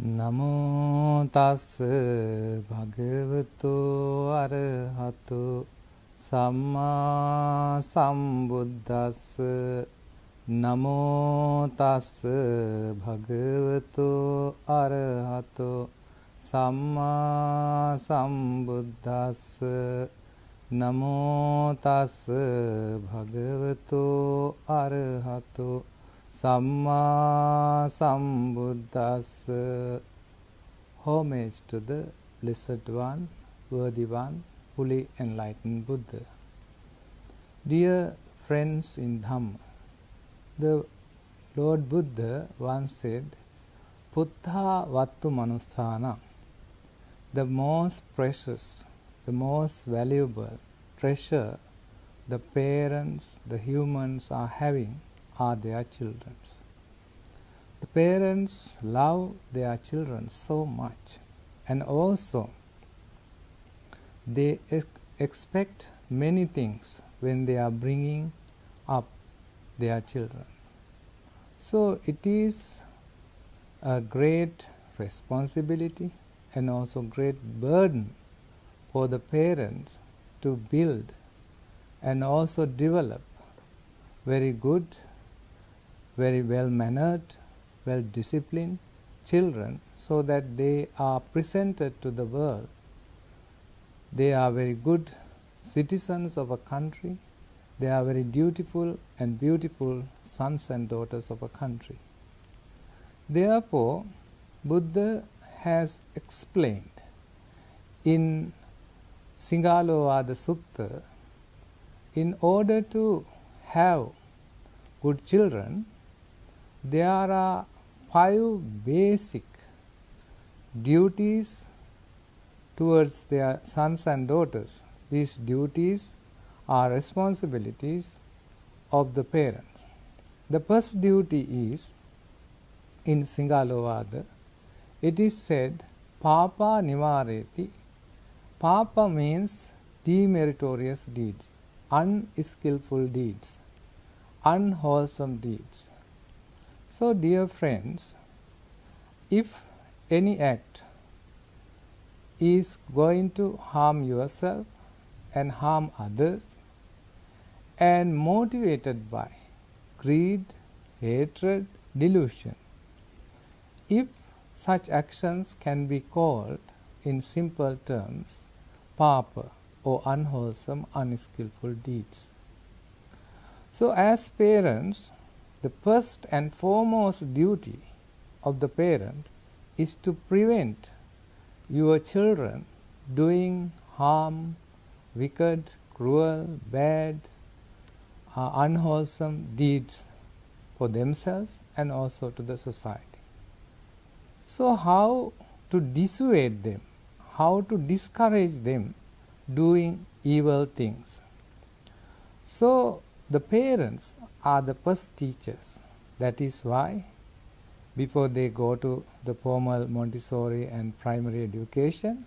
නමෝ තස් භගවතු අරහතු සම්මා සම්බුද්දස්ස නමෝ තස් භගවතු අරහතු සම්මා සම්බුද්දස්ස නමෝ තස් භගවතු අරහතු Samma Sambuddhassa. Homage to the Blessed One, Worthy One, fully enlightened Buddha. Dear friends in Dhamma, the Lord Buddha once said, Puttha Vattu Manusthana, the most precious, the most valuable treasure the parents, the humans are having are their children. The parents love their children so much, and also they expect many things when they are bringing up their children. So it is a great responsibility and also great burden for the parents to build and also develop very good, very well-mannered, well-disciplined children so that they are presented to the world. They are very good citizens of a country. They are very dutiful and beautiful sons and daughters of a country. Therefore, Buddha has explained in Singalovada Sutta, in order to have good children, there are 5 basic duties towards their sons and daughters. These duties are responsibilities of the parents. The first duty is, in Singalovada, it is said, Papa Nivareti. Papa means demeritorious deeds, unskillful deeds, unwholesome deeds. So, dear friends, if any act is going to harm yourself and harm others, and motivated by greed, hatred, delusion, if such actions can be called in simple terms papa or unwholesome, unskillful deeds. So, as parents, the first and foremost duty of the parent is to prevent your children doing harm, wicked, cruel, bad, unwholesome deeds for themselves and also to the society. So, how to dissuade them, how to discourage them doing evil things? So, the parents are the first teachers. That is why before they go to the formal Montessori and primary education,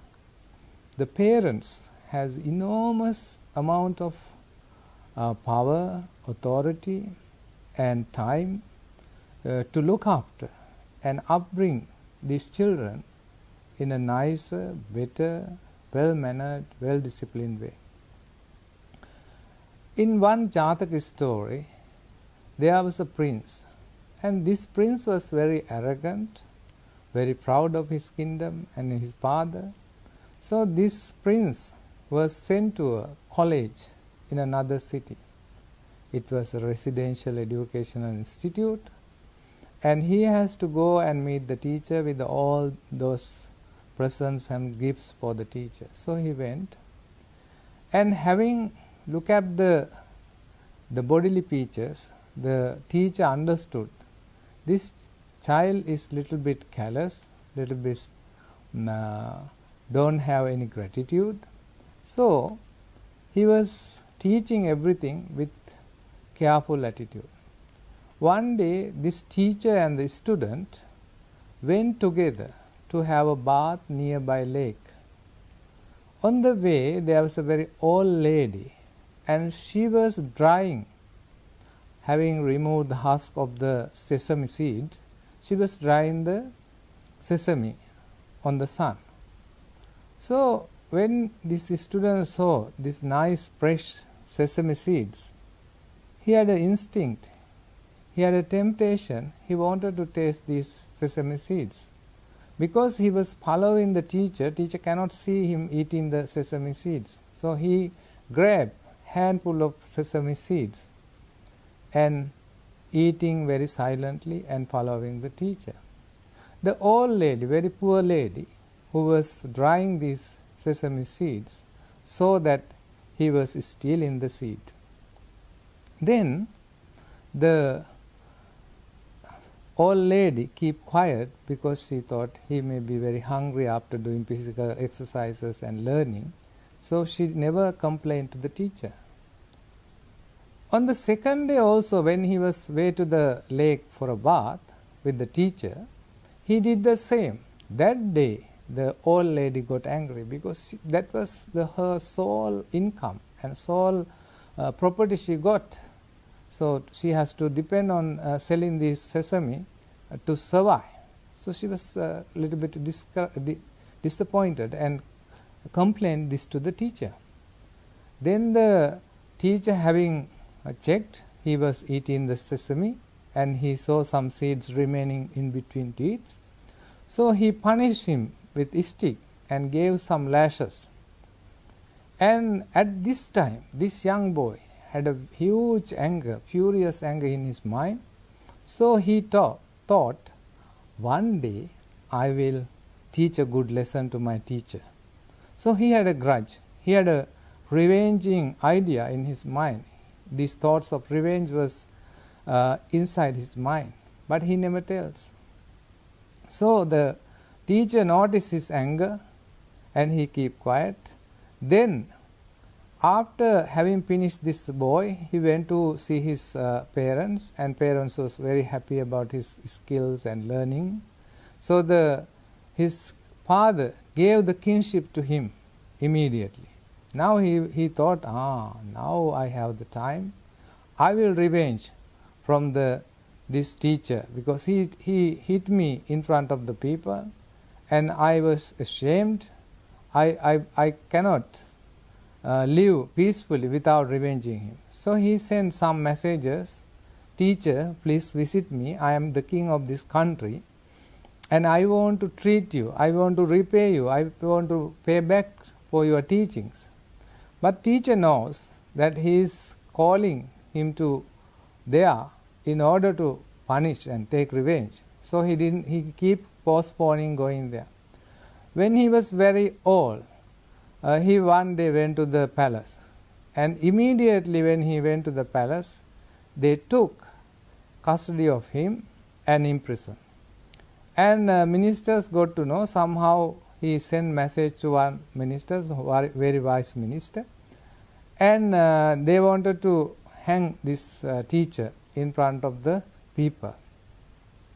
the parents has enormous amount of power, authority and time to look after and upbring these children in a nicer, better, well-mannered, well-disciplined way. In one Jataka story, there was a prince, and this prince was very arrogant, very proud of his kingdom and his father. So this prince was sent to a college in another city. It was a residential educational institute, and he has to go and meet the teacher with all those presents and gifts for the teacher. So he went, and having looked at the bodily features, the teacher understood this child is little bit callous, little bit don't have any gratitude. So he was teaching everything with careful attitude. One day this teacher and the student went together to have a bath nearby lake. On the way there was a very old lady, and she was drying, having removed the husk of the sesame seed, she was drying the sesame on the sun. So when this student saw this nice fresh sesame seeds, he had an instinct, he had a temptation, he wanted to taste these sesame seeds. Because he was following the teacher cannot see him eating the sesame seeds. So he grabbed a handful of sesame seeds and eating very silently and following the teacher. The old lady, very poor lady, who was drying these sesame seeds, saw that he was stealing the seed. Then the old lady kept quiet because she thought he may be very hungry after doing physical exercises and learning. So she never complained to the teacher. On the second day also, when he was way to the lake for a bath with the teacher, he did the same. That day, the old lady got angry because that was her sole income and sole property she got. So she has to depend on selling this sesame to survive. So she was a little bit disappointed and complained this to the teacher. Then the teacher, having checked, he was eating the sesame and he saw some seeds remaining in between teeth. So he punished him with a stick and gave some lashes. And at this time, this young boy had a huge anger, furious anger in his mind. So he thought, one day I will teach a good lesson to my teacher. So he had a grudge. He had a revenging idea in his mind. These thoughts of revenge was inside his mind, but he never tells. So the teacher noticed his anger and he kept quiet. Then after having finished this boy, he went to see his parents, and parents was very happy about his skills and learning. So his father gave the kingship to him immediately. Now he thought, now I have the time. I will revenge from this teacher because he hit me in front of the people and I was ashamed. I cannot live peacefully without revenging him. So he sent some messages. Teacher, please visit me. I am the king of this country and I want to treat you. I want to repay you. I want to pay back for your teachings. But teacher knows that he is calling him to there in order to punish and take revenge. So he keep postponing going there. When he was very old, he one day went to the palace, and immediately when he went to the palace, they took custody of him and imprisoned. And ministers got to know. Somehow he sent message to one minister, very wise minister, and they wanted to hang this teacher in front of the people.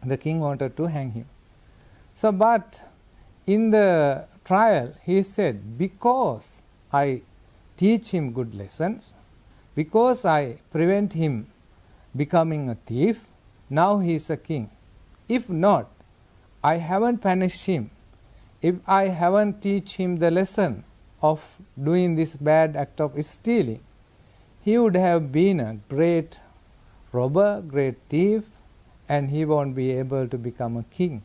The king wanted to hang him. So, but in the trial, he said, because I teach him good lessons, because I prevent him becoming a thief, now he is a king. If not, I haven't punished him. If I haven't teach him the lesson of doing this bad act of stealing, he would have been a great robber, great thief, and he won't be able to become a king.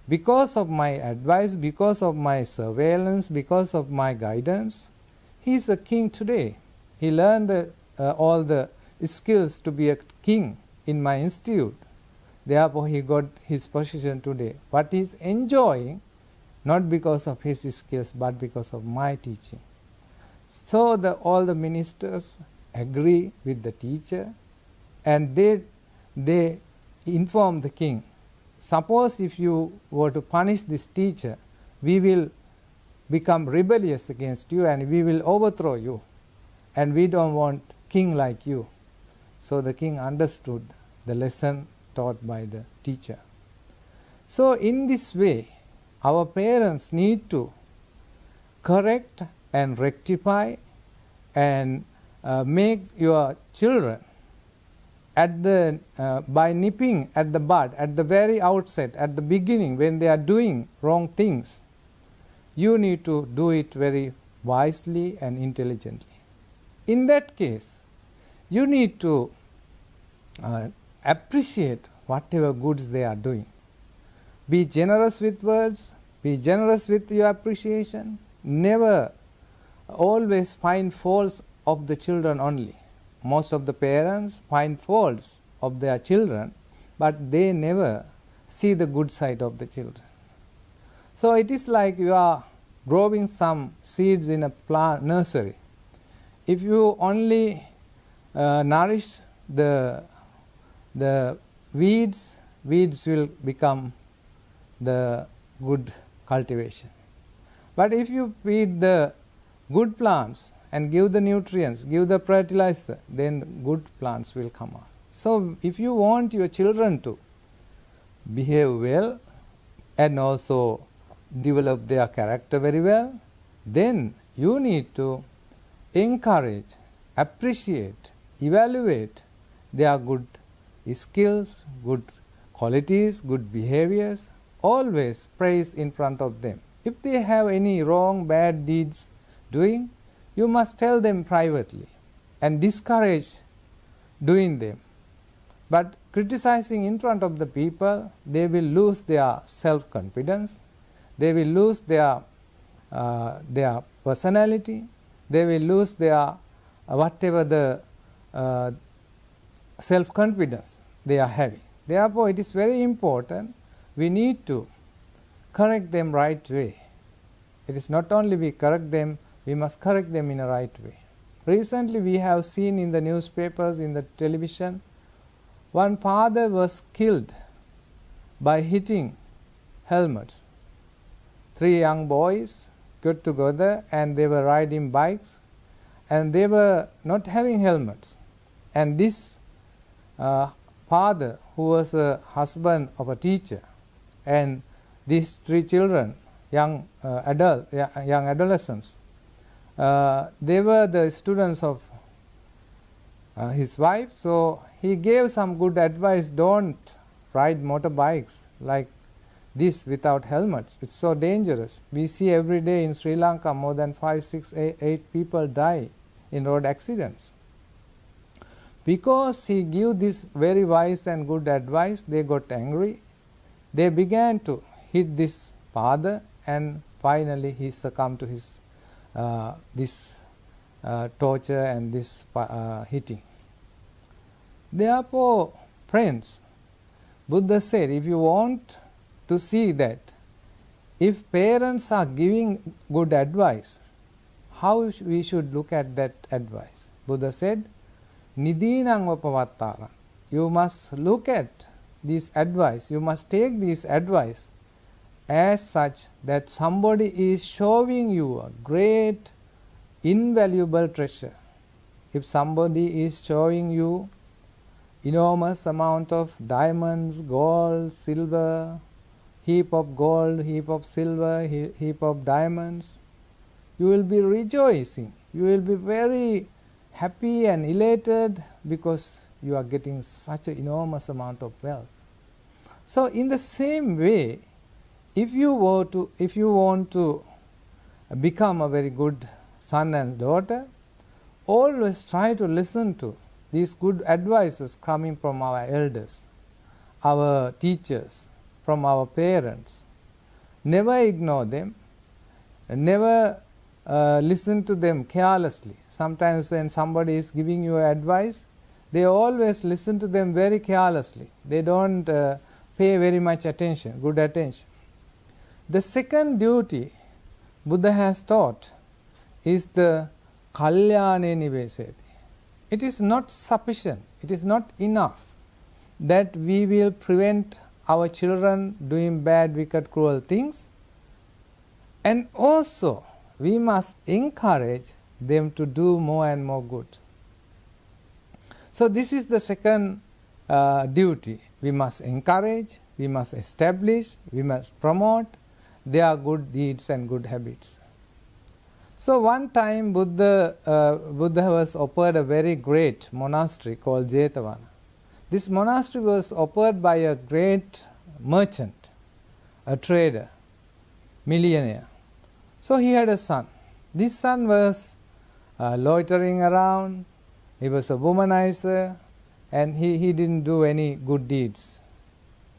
Because of my advice, because of my surveillance, because of my guidance, he is a king today. He learned all the skills to be a king in my institute. Therefore, he got his position today. But he is enjoying not because of his skills, but because of my teaching. So all the ministers agree with the teacher, and they inform the king, suppose if you were to punish this teacher, we will become rebellious against you and we will overthrow you, and we don't want king like you. So the king understood the lesson taught by the teacher. So in this way, our parents need to correct and rectify and make your children by nipping at the bud, at the very outset, at the beginning, when they are doing wrong things, you need to do it very wisely and intelligently. In that case, you need to appreciate whatever goods they are doing. Be generous with words, be generous with your appreciation. Never always find faults of the children only. Most of the parents find faults of their children, but they never see the good side of the children. So it is like you are growing some seeds in a plant nursery. If you only nourish the weeds, weeds will become the good cultivation. But if you feed the good plants and give the nutrients, give the fertilizer, then good plants will come out. So if you want your children to behave well and also develop their character very well, then you need to encourage, appreciate, evaluate their good skills, good qualities, good behaviors. Always praise in front of them. If they have any wrong, bad deeds doing, you must tell them privately and discourage doing them. But criticizing in front of the people, they will lose their self-confidence, they will lose their personality, they will lose their whatever the self-confidence they are having. Therefore, it is very important, we need to correct them right way. It is not only we correct them, we must correct them in a right way. Recently we have seen in the newspapers, in the television, one father was killed by hitting helmets. 3 young boys got together and they were riding bikes and they were not having helmets. And this father, who was a husband of a teacher, and these 3 children, young adolescents, they were the students of his wife, so he gave some good advice: don't ride motorbikes like this without helmets. It's so dangerous. We see every day in Sri Lanka more than 5, 6, 8 people die in road accidents. Because he gave this very wise and good advice, they got angry. They began to hit this father, and finally he succumbed to his this torture and this hitting. Therefore, friends, Buddha said, if you want to see that if parents are giving good advice, how we should look at that advice? Buddha said, Nidinang vapavattara. You must look at this advice, you must take this advice as such that somebody is showing you a great, invaluable treasure. If somebody is showing you enormous amount of diamonds, gold, silver, heap of gold, heap of silver, heap of diamonds, you will be rejoicing. You will be very happy and elated because you are getting such an enormous amount of wealth. So in the same way, if you want to become a very good son and daughter, always try to listen to these good advices coming from our elders, our teachers, from our parents. Never ignore them, never listen to them carelessly. Sometimes when somebody is giving you advice, they always listen to them very carelessly. They don't pay very much attention, good attention. The second duty Buddha has taught is the kalyane niveseti. It is not sufficient, it is not enough that we will prevent our children doing bad, wicked, cruel things, and also we must encourage them to do more and more good. So this is the second duty. We must encourage, we must establish, we must promote their good deeds and good habits. So one time Buddha was offered a very great monastery called Jetavana. This monastery was operated by a great merchant, a trader, millionaire. So he had a son. This son was loitering around, he was a womanizer, and he didn't do any good deeds.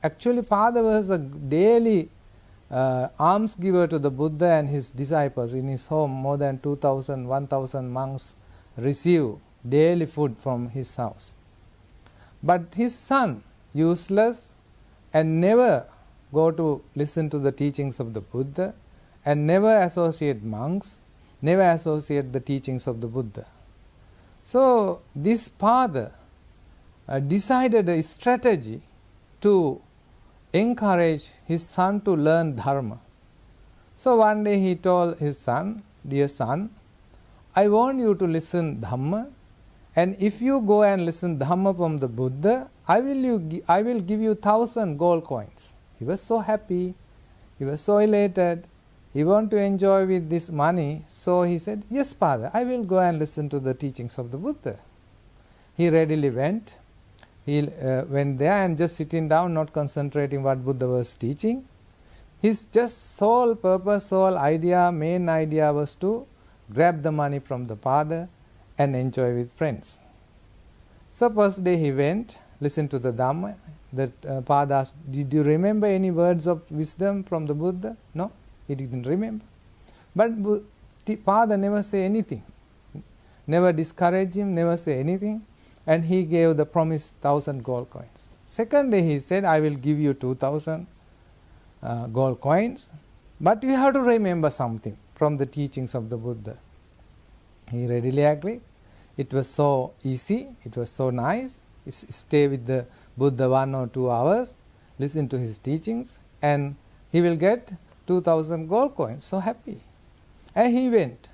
Actually, father was a daily alms giver to the Buddha and his disciples. In his home, more than 2,000, 1,000 monks receive daily food from his house. But his son, useless and never go to listen to the teachings of the Buddha, and never associate monks, never associate the teachings of the Buddha. So this father decided a strategy to encourage his son to learn Dharma. So one day he told his son, "Dear son, I want you to listen Dhamma, and if you go and listen Dhamma from the Buddha, I will give you 1,000 gold coins." He was so happy, he was so elated, he wanted to enjoy with this money, so he said, "Yes, father, I will go and listen to the teachings of the Buddha." He readily went. He went there and just sitting down, not concentrating what Buddha was teaching. His just sole purpose, sole idea, main idea was to grab the money from the father and enjoy with friends. So first day he went, listened to the Dhamma. The father asked, "Did you remember any words of wisdom from the Buddha?" No, he didn't remember. But the father never say anything, never discourage him, never say anything, and he gave the promised 1,000 gold coins. Second day he said, "I will give you 2,000 gold coins, but you have to remember something from the teachings of the Buddha." He readily agreed. It was so easy, it was so nice. Stay with the Buddha 1 or 2 hours, listen to his teachings, and he will get 2,000 gold coins. So happy. And he went.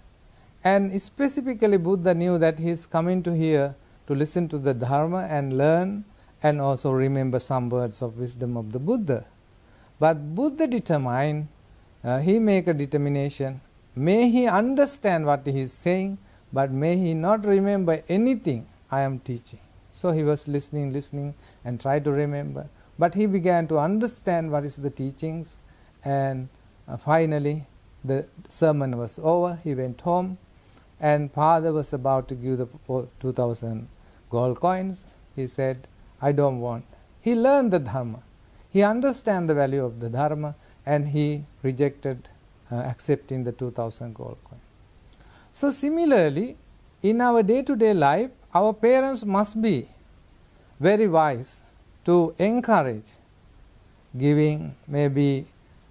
And specifically Buddha knew that he is coming to here to listen to the Dharma and learn and also remember some words of wisdom of the Buddha. But Buddha determined, he make a determination, may he understand what he is saying, but may he not remember anything I am teaching. So he was listening and tried to remember. But he began to understand what is the teachings, and finally the sermon was over. He went home, and father was about to give the 2,000 gold coins. He said, "I don't want." He learned the Dharma. He understand the value of the Dharma, and he rejected accepting the 2,000 gold coins. So similarly, in our day-to-day life, our parents must be very wise to encourage giving maybe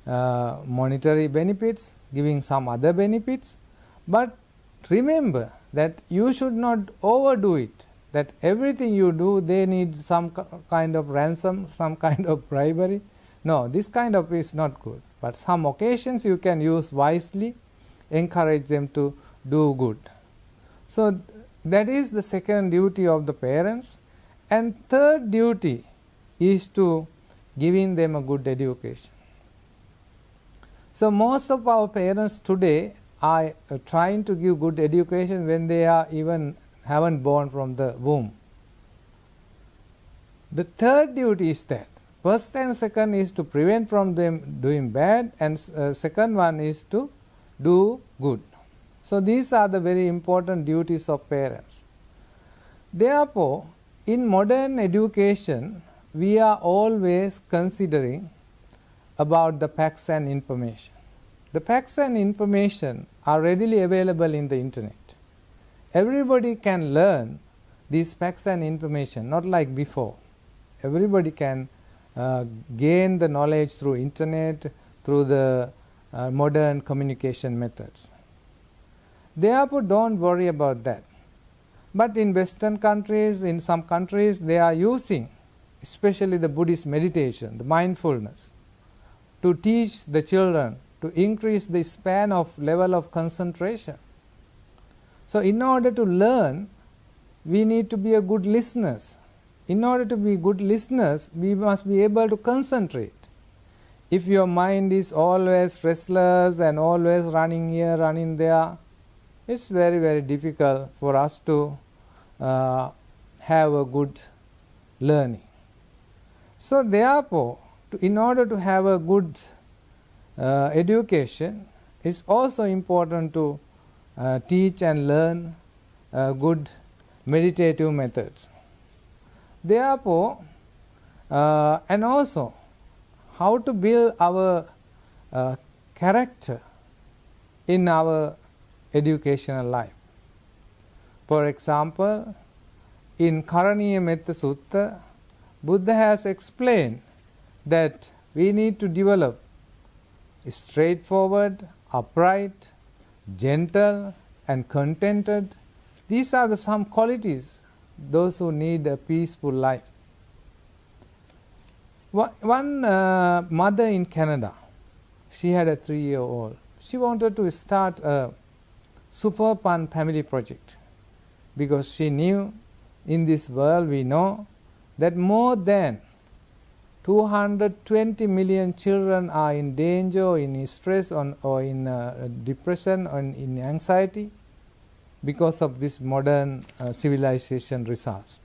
monetary benefits, giving some other benefits, but remember that you should not overdo it, that everything you do, they need some kind of ransom, some kind of bribery. No, this kind of is not good. But some occasions you can use wisely, encourage them to do good. So that is the second duty of the parents. And third duty is to giving them a good education. So most of our parents today are trying to give good education when they are even haven't born from the womb. The third duty is that. First and second is to prevent from them doing bad, and second one is to do good. So these are the very important duties of parents. Therefore, in modern education, we are always considering about the facts and information. The facts and information are readily available in the internet. Everybody can learn these facts and information, not like before. Everybody can gain the knowledge through internet, through the modern communication methods. Therefore, don't worry about that. But in Western countries, in some countries, they are using, especially the Buddhist meditation, the mindfulness, to teach the children to increase the span of level of concentration. So in order to learn, we need to be a good listeners. In order to be good listeners, we must be able to concentrate. If your mind is always restless and always running here, running there, it's very, very difficult for us to have a good learning. So therefore, in order to have a good education, it's also important to teach and learn good meditative methods. Therefore, and also how to build our character in our educational life. For example, in Karaniya Metta Sutta, Buddha has explained that we need to develop straightforward, upright, gentle, and contented. These are some qualities those who need a peaceful life. One mother in Canada, she had a 3-year-old. She wanted to start a Super Fun family project because she knew in this world we know that more than 220 million children are in danger or in stress or in depression or in anxiety because of this modern civilization results.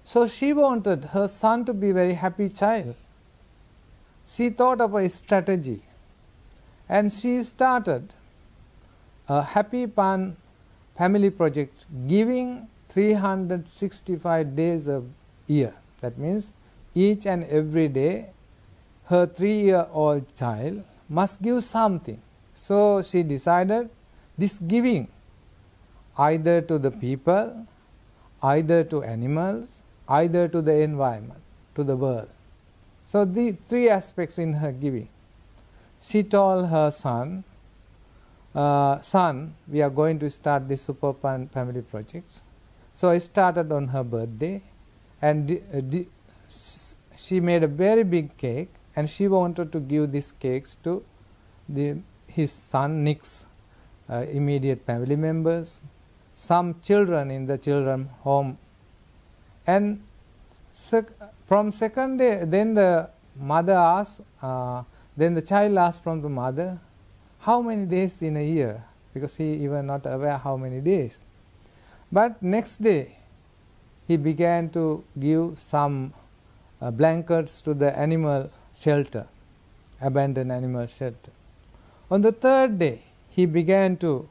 So she wanted her son to be a very happy child. She thought of a strategy and she started a Happy Fun family project giving 365 days a year. That means each and every day her 3-year-old child must give something. So she decided this giving either to the people, either to animals, either to the environment, to the world. So the 3 aspects in her giving. She told her son, son, we are going to start this Super Fun family projects. So I started on her birthday, and she made a very big cake, and she wanted to give these cakes to his son Nick's immediate family members, some children in the children home. And from second day, then the mother asked, then the child asked from the mother, how many days in a year? Because he even not aware how many days. But next day, he began to give some blankets to the animal shelter, abandoned animal shelter. On the third day, he began to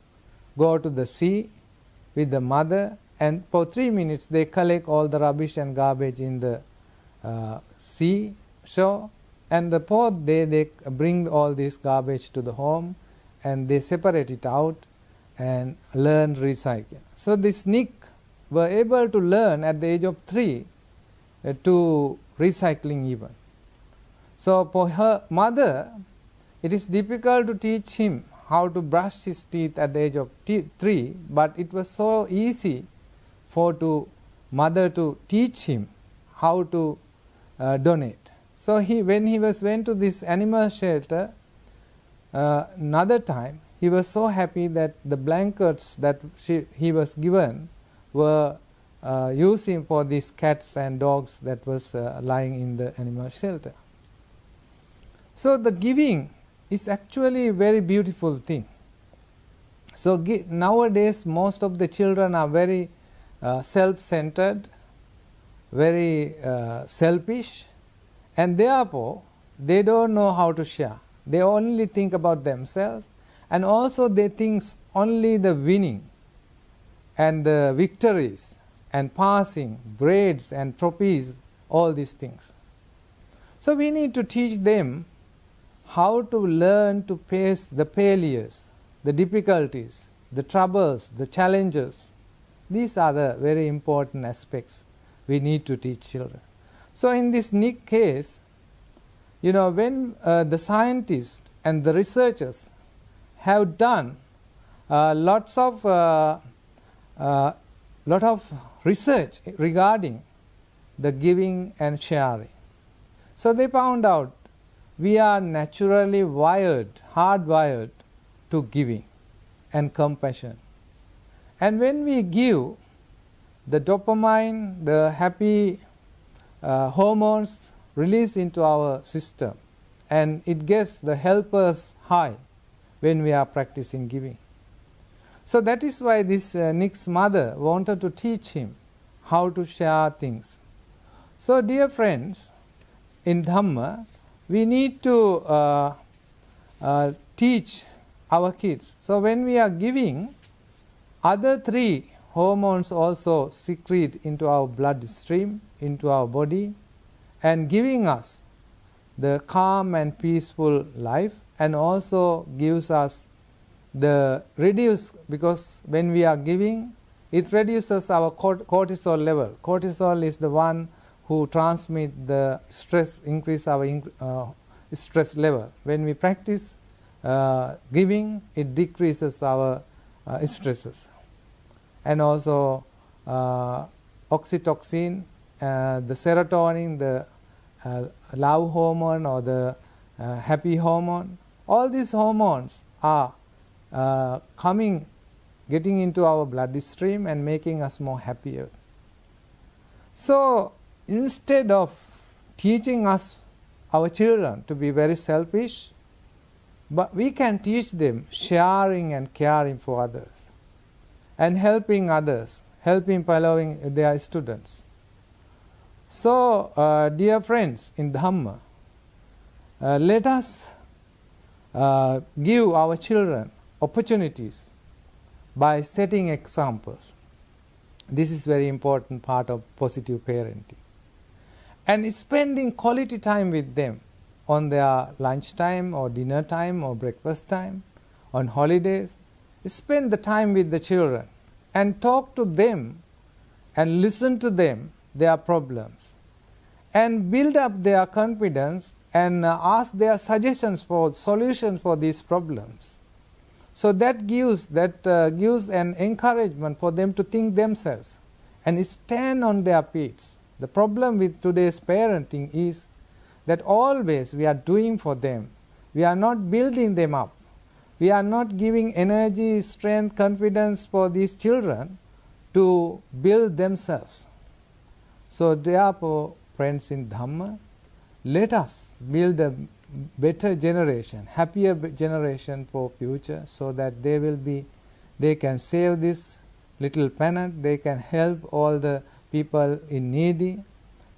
go to the sea with the mother, and for 3 minutes they collect all the rubbish and garbage in the sea shore, and the 4th day they bring all this garbage to the home and they separate it out and learn recycle. So this Nick were able to learn at the age of 3 to recycling even. So for her mother, it is difficult to teach him how to brush his teeth at the age of 3, but it was so easy for mother to teach him how to donate. So when he went to this animal shelter another time, he was so happy that the blankets that he was given were using for these cats and dogs that was lying in the animal shelter. So the giving is actually a very beautiful thing. So nowadays most of the children are very self-centered, very selfish, and therefore they don't know how to share. They only think about themselves, and also they think only the winning and the victories and passing, grades and trophies, all these things. So we need to teach them how to learn to face the failures, the difficulties, the troubles, the challenges. These are the very important aspects we need to teach children. So in this Nick case, when the scientists and the researchers have done lot of research regarding the giving and sharing. So they found out we are naturally hardwired to giving and compassion. And when we give, the dopamine, the happy hormones release into our system, and it gets the helpers high when we are practicing giving. So that is why this Nick's mother wanted to teach him how to share things. So, dear friends, in Dhamma, we need to teach our kids. So, when we are giving, other three hormones also secrete into our bloodstream, into our body, and giving us the calm and peaceful life, and also gives us the reduce, because when we are giving, it reduces our cortisol level. Cortisol is the one who transmit the stress, increase our stress level. When we practice giving, it decreases our stresses. And also oxytocin, the serotonin, the love hormone or the happy hormone, all these hormones are getting into our bloodstream and making us more happier. So, instead of teaching our children to be very selfish, but we can teach them sharing and caring for others, and helping others, helping following their students. So, dear friends in Dhamma, let us give our children opportunities by setting examples. This is very important part of positive parenting. And spending quality time with them on their lunchtime or dinner time or breakfast time, on holidays. Spend the time with the children and talk to them and listen to them, their problems, and build up their confidence and ask their suggestions for solutions for these problems. So that gives an encouragement for them to think themselves and stand on their feet. The problem with today's parenting is that always we are doing for them. We are not building them up. We are not giving energy, strength, confidence for these children to build themselves. So therefore, friends in Dhamma, let us build a better generation, happier generation for future, so that they can save this little planet, they can help all the people in needy,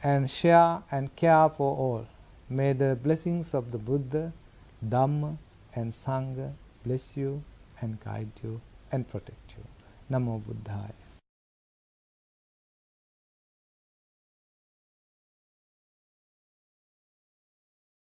and share and care for all. May the blessings of the Buddha, Dhamma and Sangha bless you and guide you and protect you. Namo Buddhaya.